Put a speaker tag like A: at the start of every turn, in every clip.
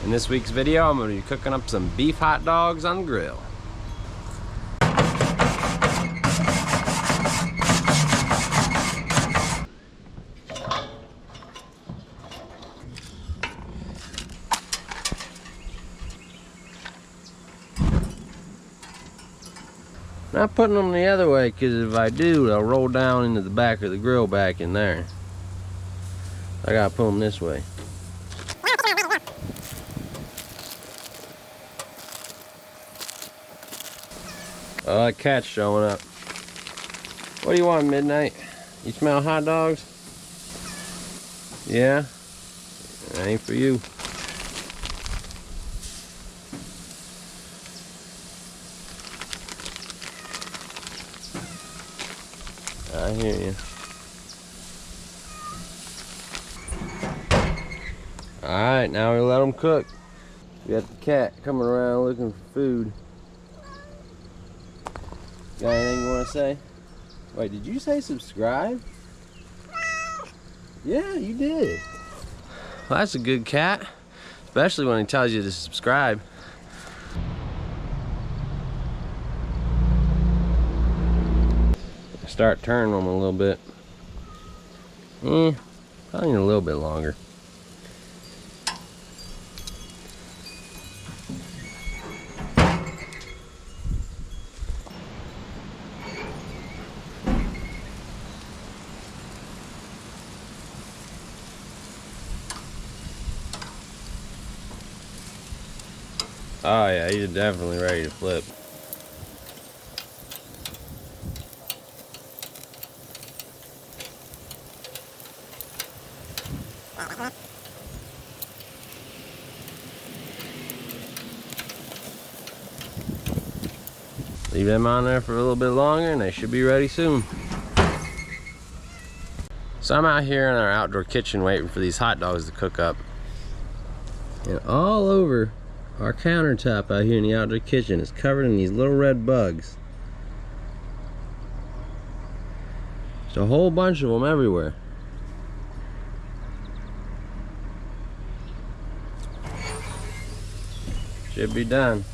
A: In this week's video, I'm going to be cooking up some beef hot dogs on the grill. Not putting them the other way, because if I do, they'll roll down into the back of the grill back in there. I gotta put them this way. Oh, that cat's showing up. What do you want, Midnight? You smell hot dogs? Yeah? That ain't for you. I hear you. Alright, now we let them cook. We got the cat coming around looking for food. Got anything you want to say? Wait, did you say subscribe? Yeah, you did. Well, that's a good cat. Especially when he tells you to subscribe. Start turning them a little bit. Probably need a little bit longer. Oh yeah, he's definitely ready to flip. Leave them on there for a little bit longer and they should be ready soon. So I'm out here in our outdoor kitchen waiting for these hot dogs to cook up. And all over our countertop out here in the outdoor kitchen is covered in these little red bugs. There's a whole bunch of them everywhere. Should be done.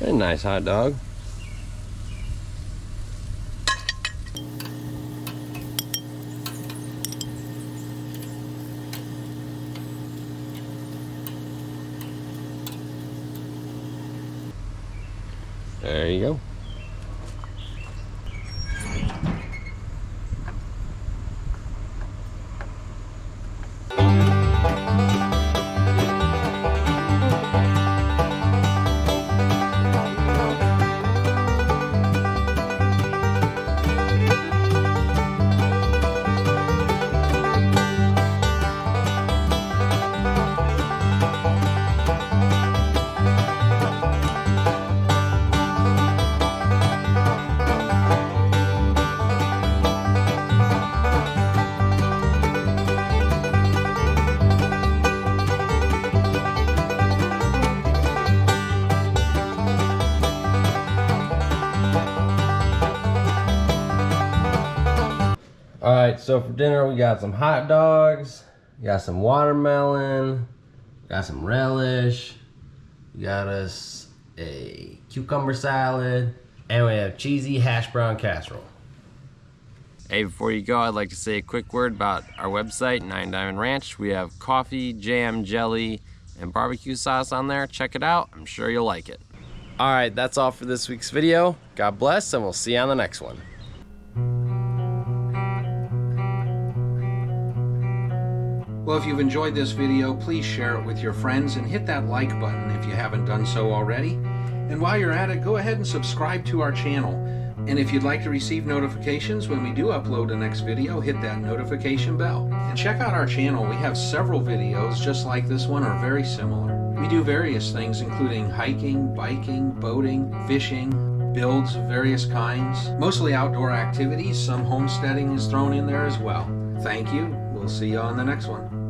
A: A nice hot dog. There you go. Alright, so for dinner we got some hot dogs, we got some watermelon, got some relish, we got us a cucumber salad, and we have cheesy hash brown casserole. Hey, before you go, I'd like to say a quick word about our website, 9 Diamond Ranch. We have coffee, jam, jelly, and barbecue sauce on there. Check it out. I'm sure you'll like it. Alright, that's all for this week's video. God bless, and we'll see you on the next one.
B: Well, if you've enjoyed this video, please share it with your friends and hit that like button if you haven't done so already. And while you're at it, go ahead and subscribe to our channel. And if you'd like to receive notifications when we do upload the next video, hit that notification bell. And check out our channel. We have several videos just like this one or very similar. We do various things including hiking, biking, boating, fishing, builds of various kinds, mostly outdoor activities. Some homesteading is thrown in there as well. Thank you. We'll We'll see you on the next one.